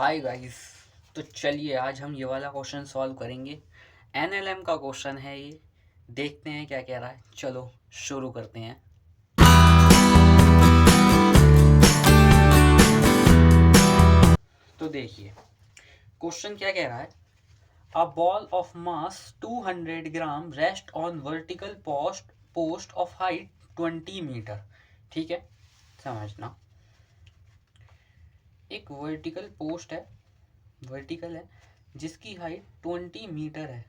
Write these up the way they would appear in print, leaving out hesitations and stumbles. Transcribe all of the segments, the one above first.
Hi guys. तो चलिए आज हम ये वाला क्वेश्चन सॉल्व करेंगे। एनएलएम का क्वेश्चन है ये। देखते हैं क्या कह रहा है। चलो शुरू करते हैं। तो देखिए क्वेश्चन क्या कह रहा है। A ball of mass 200 gram rest on vertical post of height 20 metre. ठीक है, समझना। एक वर्टिकल पोस्ट है, वर्टिकल है, जिसकी हाइट 20 मीटर है।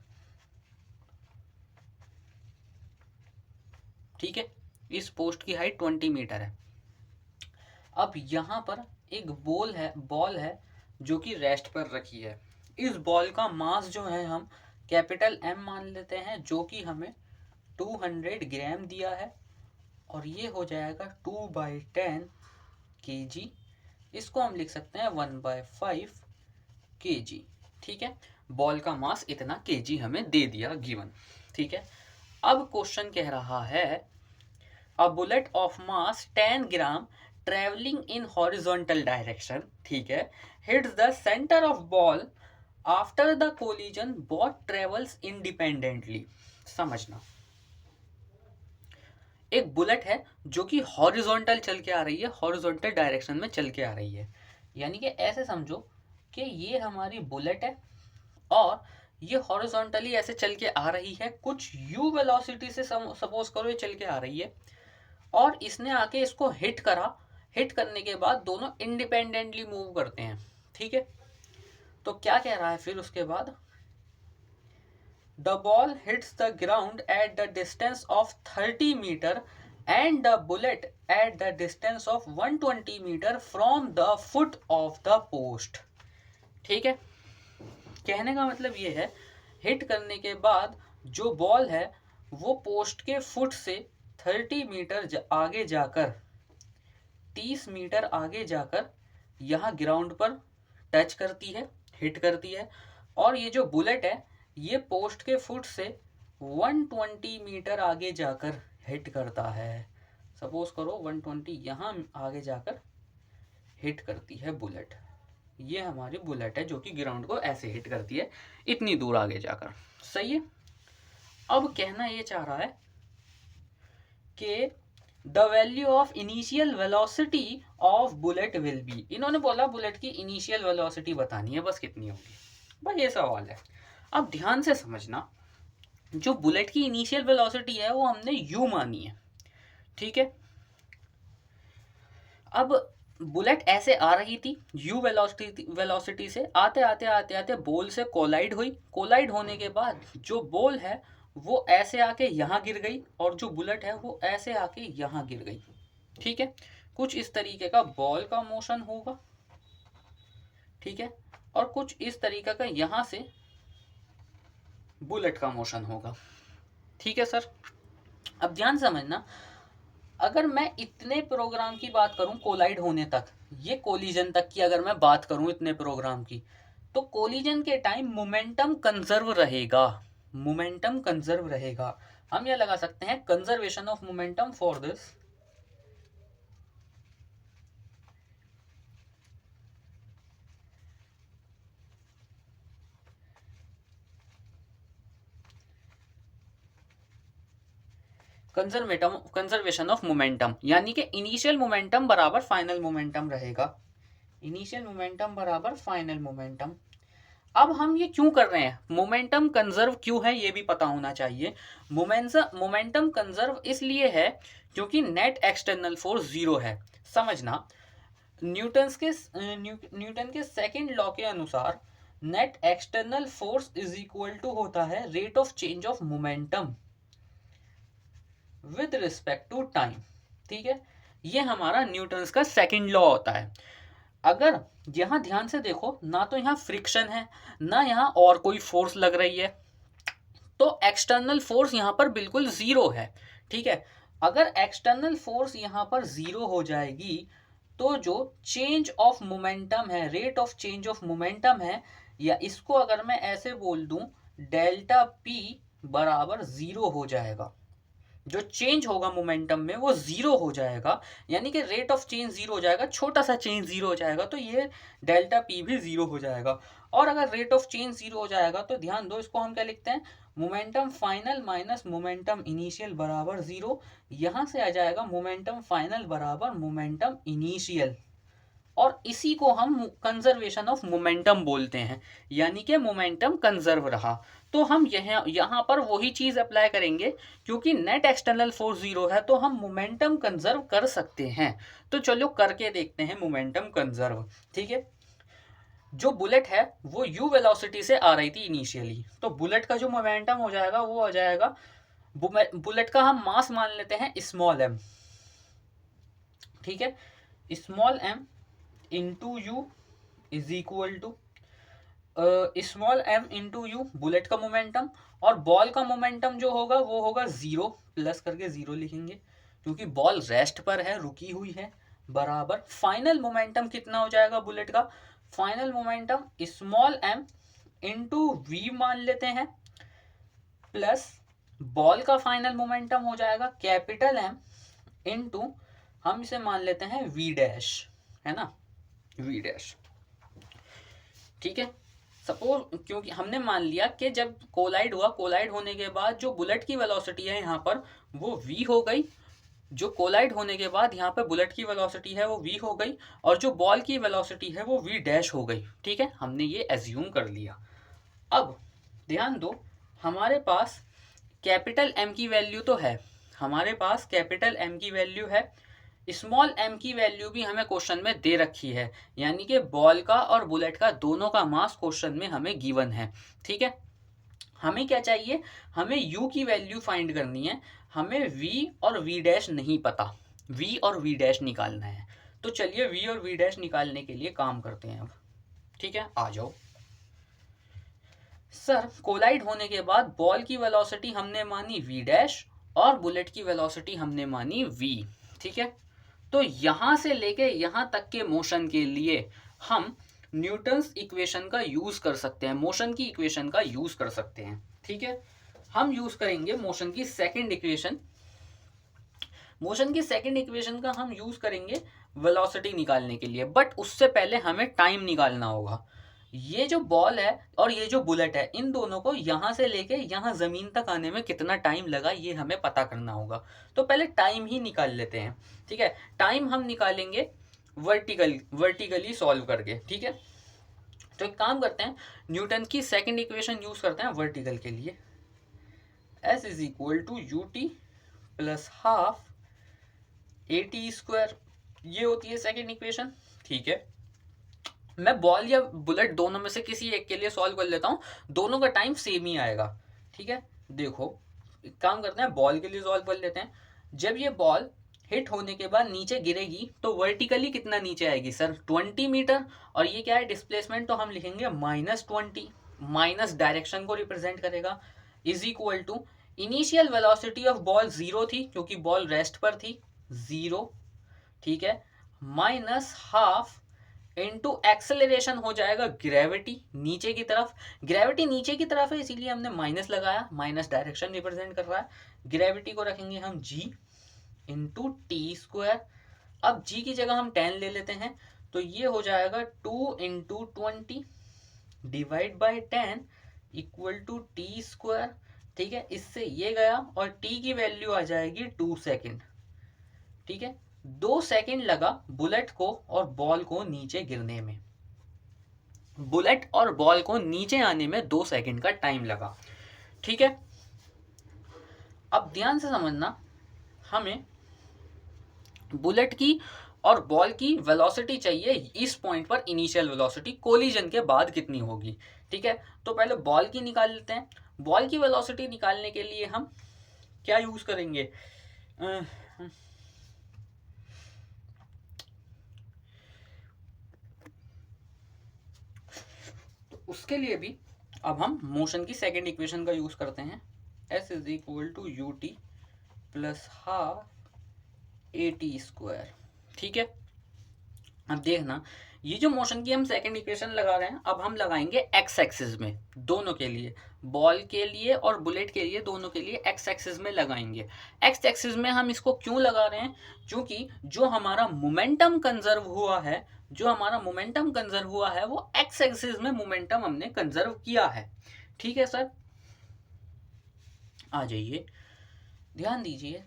ठीक है, इस पोस्ट की हाइट 20 मीटर है। अब यहाँ पर एक बॉल है जो कि रेस्ट पर रखी है। इस बॉल का मास जो है हम कैपिटल एम मान लेते हैं, जो कि हमें 200 ग्राम दिया है, और ये हो जाएगा 2/10 kg। इसको हम लिख सकते हैं 1/5 kg। ठीक है, बॉल का मास इतना kg हमें दे दिया गिवन। ठीक है, अब क्वेश्चन कह रहा है a bullet of mass 10 gram travelling in horizontal direction, ठीक है, hits the centre of ball after the collision both travels independently. समझना, एक बुलेट है जो कि हॉरिजॉन्टल चल के आ रही है, हॉरिजॉन्टल डायरेक्शन में चल के आ रही है। यानी कि ऐसे समझो कि ये हमारी बुलेट है और ये हॉरिजॉन्टली ऐसे चल के आ रही है, कुछ यू वेलोसिटी से सपोज करो ये चल के आ रही है, और इसने आके इसको हिट करा। हिट करने के बाद दोनों इंडिपेंडेंटली मूव करते हैं। ठीक है, तो क्या कह रहा है फिर उसके बाद, the ball hits the ground at the distance of 30 metre and the bullet at the distance of 120 metre from the foot of the post. ठीक है, कहने का मतलब ये है, हिट करने के बाद जो बॉल है वो पोस्ट के फुट से 30 मीटर आगे जाकर, 30 मीटर आगे जाकर यहाँ ग्राउंड पर टच करती है, हिट करती है। और ये जो बुलेट है ये पोस्ट के फुट से 120 मीटर आगे जाकर हिट करता है। सपोज करो 120 यहाँ आगे जाकर हिट करती है बुलेट। ये हमारी बुलेट है जो कि ग्राउंड को ऐसे हिट करती है इतनी दूर आगे जाकर। सही है। अब कहना ये चाह रहा है कि the value of initial velocity of bullet will be. इन्होंने बोला बुलेट की इनिशियल वेलोसिटी बतानी है, बस कितनी होगी, बस ये सवाल है। अब ध्यान से समझना, जो बुलेट की इनिशियल वेलोसिटी है वो हमने यू मानी है। ठीक है, अब बुलेट ऐसे आ रही थी यू वेलोसिटी से, आते आते आते आते बॉल से कोलाइड हुई। कोलाइड होने के बाद जो बॉल है वो ऐसे आके यहाँ गिर गई, और जो बुलेट है वो ऐसे आके यहाँ गिर गई। ठीक है, कुछ इस तरीके का बॉल का मोशन होगा। ठीक है, और कुछ इस तरीके का यहाँ से बुलेट का मोशन होगा। ठीक है सर, अब ध्यान समझना, अगर मैं इतने प्रोग्राम की बात करूं कोलाइड होने तक, ये कोलिजन तक की अगर मैं बात करूं इतने प्रोग्राम की, तो कोलिजन के टाइम मोमेंटम कंजर्व रहेगा। मोमेंटम कंजर्व रहेगा। हम ये लगा सकते हैं conservation of momentum for this conservation of momentum, यानी कि इनिशियल मोमेंटम बराबर फाइनल मोमेंटम रहेगा। इनिशियल मोमेंटम बराबर फाइनल मोमेंटम। अब हम ये क्यों कर रहे हैं, मोमेंटम कंजर्व क्यों है ये भी पता होना चाहिए। मोमेंटम कंजर्व इसलिए है क्योंकि नेट एक्सटर्नल फोर्स जीरो है। समझना, न्यूटन के सेकंड लॉ के अनुसार net external force is equal to होता है rate of change of momentum with respect to time. ठीक है, ये हमारा न्यूटन का सेकंड लॉ होता है। अगर यहां ध्यान से देखो, ना तो यहां फ्रिक्शन है ना यहां और कोई फोर्स लग रही है, तो एक्सटर्नल फोर्स यहां पर बिल्कुल जीरो है। ठीक है, अगर एक्सटर्नल फोर्स यहां पर जीरो हो जाएगी तो जो चेंज ऑफ मोमेंटम है, rate of change of momentum है, या इसको अगर मैं ऐसे बोल दूं, डेल्टा पी बराबर जीरो हो जाएगा। जो चेंज होगा मोमेंटम में वो जीरो हो जाएगा, यानी कि रेट ऑफ चेंज जीरो हो जाएगा, छोटा सा चेंज जीरो हो जाएगा, तो ये डेल्टा पी भी जीरो हो जाएगा। और अगर रेट ऑफ चेंज जीरो हो जाएगा तो ध्यान दो, इसको हम क्या लिखते हैं, momentum final minus momentum initial बराबर जीरो। यहां से आ जाएगा मोमेंटम फाइनल बराबर मोमेंटम इनिशियल, और इसी को हम कंजर्वेशन ऑफ मोमेंटम बोलते हैं, यानी कि मोमेंटम कंजर्व रहा। तो हम यहाँ पर वही चीज अप्लाई करेंगे, क्योंकि नेट एक्सटर्नल फोर्स जीरो है तो हम मोमेंटम कंजर्व कर सकते हैं। तो चलो करके देखते हैं मोमेंटम कंजर्व। ठीक है, जो बुलेट है वो यू वेलोसिटी से आ रही थी इनिशियली, तो बुलेट का जो मोमेंटम हो जाएगा वो हो जाएगा, बुलेट का हम मास मान लेते हैं स्मॉल एम। ठीक है, small M into U is equal to small M into U bullet का मोमेंटम, और बॉल का मोमेंटम जो होगा वो होगा जीरो, प्लस करके जीरो लिखेंगे क्योंकि बॉल रेस्ट पर है, रुकी हुई है, बराबर फाइनल मोमेंटम कितना हो जाएगा बुलेट का, final momentum small M into V मान लेते हैं, प्लस बॉल का फाइनल मोमेंटम हो जाएगा कैपिटल एम इंटू, हम इसे मान लेते हैं वी डैश, है ना, वी डैश। ठीक है, सपोज क्योंकि हमने मान लिया कि जब कोलाइड हुआ, कोलाइड होने के बाद जो बुलेट की वेलोसिटी है यहाँ पर वो v हो गई, जो कोलाइड होने के बाद यहाँ पे बुलेट की वेलोसिटी है वो v हो गई, और जो बॉल की वेलोसिटी है वो v डैश हो गई। ठीक है, हमने ये एज्यूम कर लिया। अब ध्यान दो, हमारे पास कैपिटल M की वैल्यू तो है, हमारे पास कैपिटल M की वैल्यू है, स्मॉल m की वैल्यू भी हमें क्वेश्चन में दे रखी है, यानी कि बॉल का और बुलेट का दोनों का मास क्वेश्चन में हमें गिवन है। ठीक है, हमें क्या चाहिए, हमें u की वैल्यू फाइंड करनी है, हमें v और v डैश नहीं पता, v और v डैश निकालना है। तो चलिए v और v डैश निकालने के लिए काम करते हैं अब। ठीक है, आ जाओ। सर कोलाइड होने के बाद बॉल की वेलोसिटी हमने मानी v डैश और बुलेट की वेलोसिटी हमने मानी v। ठीक है, तो यहां से लेके यहां तक के मोशन के लिए हम न्यूटन्स इक्वेशन का यूज कर सकते हैं, मोशन की इक्वेशन का यूज कर सकते हैं। ठीक है, हम यूज करेंगे मोशन की सेकंड इक्वेशन, मोशन की सेकंड इक्वेशन का हम यूज करेंगे वेलोसिटी निकालने के लिए, बट उससे पहले हमें टाइम निकालना होगा। ये जो बॉल है और ये जो बुलेट है, इन दोनों को यहां से लेके यहां जमीन तक आने में कितना टाइम लगा ये हमें पता करना होगा। तो पहले टाइम ही निकाल लेते हैं। ठीक है, टाइम हम निकालेंगे वर्टिकली सॉल्व करके। ठीक है, तो एक काम करते हैं, न्यूटन की सेकंड इक्वेशन यूज करते हैं वर्टिकल के लिए, S is equal to U T plus half A T square, ये होती है सेकंड इक्वेशन। ठीक है, मैं बॉल या बुलेट दोनों में से किसी एक के लिए सॉल्व कर लेता हूँ, दोनों का टाइम सेम ही आएगा। ठीक है, देखो एक काम करते हैं, बॉल के लिए सॉल्व कर लेते हैं। जब ये बॉल हिट होने के बाद नीचे गिरेगी तो वर्टिकली कितना नीचे आएगी सर, 20 मीटर, और ये क्या है डिस्प्लेसमेंट, तो हम लिखेंगे -20, माइनस डायरेक्शन को रिप्रेजेंट करेगा, is equal to initial velocity of ball zero थी क्योंकि बॉल रेस्ट पर थी, जीरो। ठीक है, माइनस हाफ इनटू एक्सेलरेशन हो जाएगा ग्रेविटी नीचे की तरफ, ग्रेविटी नीचे की तरफ है इसीलिए हमने माइनस लगाया, माइनस डायरेक्शन रिप्रेजेंट कर रहा है। ग्रेविटी को रखेंगे हम g इंटू टी स्क्वायर, अब g की जगह हम 10 ले लेते हैं, तो ये हो जाएगा 2 into 20 divide by 10 equal to T square. ठीक है, इससे ये गया और t की वैल्यू आ जाएगी 2 सेकेंड। ठीक है, 2 सेकेंड लगा बुलेट को और बॉल को नीचे गिरने में, बुलेट और बॉल को नीचे आने में 2 सेकेंड का टाइम लगा। ठीक है, अब ध्यान से समझना, हमें बुलेट की और बॉल की वेलोसिटी चाहिए इस पॉइंट पर, इनिशियल वेलोसिटी कोलिजन के बाद कितनी होगी। ठीक है, तो पहले बॉल की निकाल लेते हैं। बॉल की वेलोसिटी निकालने के लिए हम क्या यूज करेंगे, उसके लिए भी अब हम मोशन की सेकंड इक्वेशन का यूज करते हैं, S is equal to U T plus half A T square. ठीक है, अब देखना, ये जो मोशन की हम सेकंड इक्वेशन लगा रहे हैं, अब हम लगाएंगे एक्स एक्सिस में, दोनों के लिए, बॉल के लिए और बुलेट के लिए, दोनों के लिए एक्स एक्सिस में लगाएंगे। एक्स एक्सिस में हम इसको क्यों लगा रहे हैं? क्योंकि जो हमारा मोमेंटम कंजर्व हुआ है, वो एक्स एक्सिस में मोमेंटम हमने कंजर्व किया है। ठीक है सर, आ जाइए, ध्यान दीजिए।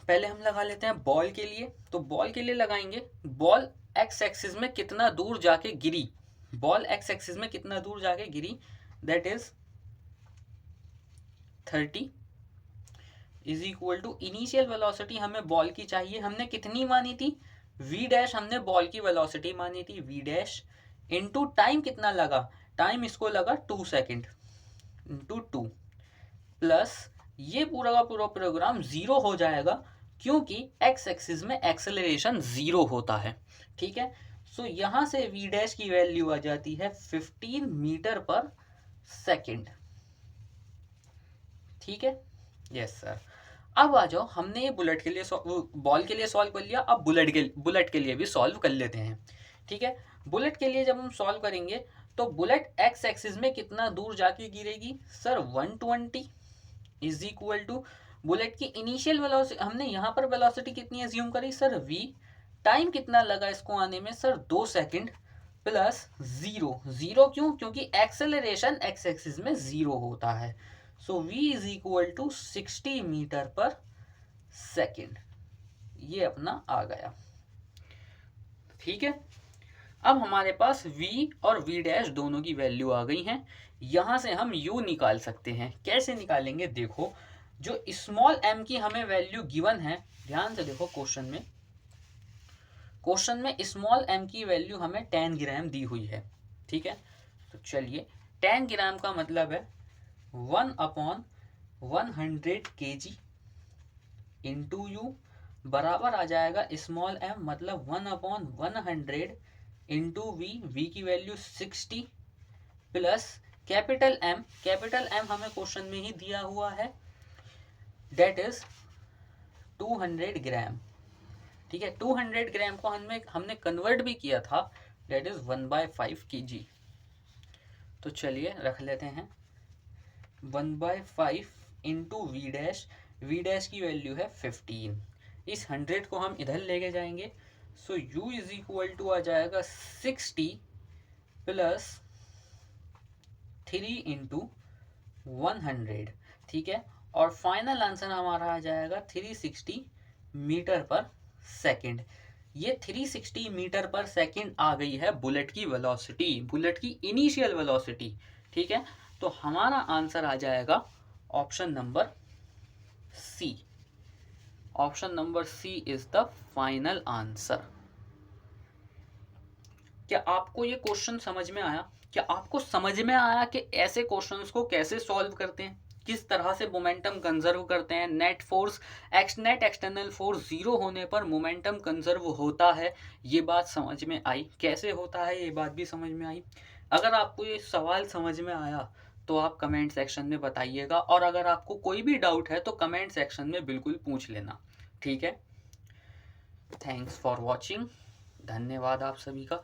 पहले हम लगा लेते हैं बॉल के लिए, तो बॉल के लिए लगाएंगे, बॉल एक्स एक्सिस में कितना दूर जाके गिरी, that is 30 is equal to initial velocity हमें बॉल की चाहिए, हमने कितनी मानी थी, v डैश, हमने बॉल की वेलोसिटी मानी थी v डैश, इनटू टाइम कितना लगा, टाइम इसको लगा 2 सेकेंड, इनटू 2, प्लस ये पूरा का पूरा प्रोग्राम जीरो हो जाएगा क्योंकि एक्स एक्सिस में एक्सेलरेशन जीरो होता है। ठीक है, सो यहां से v डैश की वैल्यू आ जाती है 15 मीटर पर सेकेंड। ठीक है, यस सर। अब आ जाओ, हमने ये बुलेट के लिए बॉल के लिए सॉल्व कर लिया, अब बुलेट के लिए भी सॉल्व कर लेते हैं। ठीक है, बुलेट के लिए जब हम सॉल्व करेंगे तो बुलेट एक्स एक्सिस में कितना दूर जाके गिरेगी sir, 120 is equal to bullet की इनिशियल वेलोसिटी, हमने यहाँ पर वेलोसिटी कितनी एज्यूम करी सर, v, टाइम कितना लगा इसको आने में सर 2 सेकेंड, प्लस जीरो क्यों, क्योंकि एक्सेलरेशन एक्स एक्सिस में जीरो होता है, so v is equal to 60 metre पर सेकेंड, ये अपना आ गया। ठीक है, अब हमारे पास v और v डैश दोनों की वैल्यू आ गई हैं, यहां से हम u निकाल सकते हैं। कैसे निकालेंगे, देखो, जो स्मॉल m की हमें वैल्यू गिवन है, ध्यान से देखो, क्वेश्चन में स्मॉल m की वैल्यू हमें 10 ग्राम दी हुई है। ठीक है, तो चलिए, 10 ग्राम का मतलब है 1/100 kg इंटू यू, बराबर आ जाएगा स्मॉल m मतलब 1/100 इंटू वी की वैल्यू 60, प्लस कैपिटल M हमें क्वेश्चन में ही दिया हुआ है, डेट इज 200 ग्राम। ठीक है, 200 ग्राम को हमने कन्वर्ट भी किया था, डेट इज 1/5 kg। तो चलिए रख लेते हैं 1/5 इंटू वी डैश की वैल्यू है 15, इस 100 को हम इधर लेके जाएंगे, सो u इज इक्वल टू आ जाएगा 60 प्लस 3 इंटू 100। ठीक है, और फाइनल आंसर हमारा आ जाएगा 360 मीटर पर सेकेंड। ये 360 मीटर पर सेकेंड आ गई है बुलेट की वेलोसिटी, बुलेट की इनिशियल वेलोसिटी। ठीक है, तो हमारा आंसर आ जाएगा option number C. Option number C is the final answer. क्या आपको ये क्वेश्चन समझ में आया? क्या आपको समझ में आया कि ऐसे क्वेश्चंस को कैसे सॉल्व करते हैं, किस तरह से मोमेंटम कंजर्व करते हैं? नेट एक्सटर्नल फोर्स जीरो होने पर मोमेंटम कंजर्व होता है, ये बात समझ में आई। कैसे होता है ये बात भी समझ में आई। अगर आपको ये सवाल समझ में आया तो आप कमेंट सेक्शन में बताइएगा, और अगर आपको कोई भी डाउट है तो कमेंट सेक्शन में बिल्कुल पूछ लेना। ठीक है, थैंक्स फॉर वॉचिंग, धन्यवाद आप सभी का।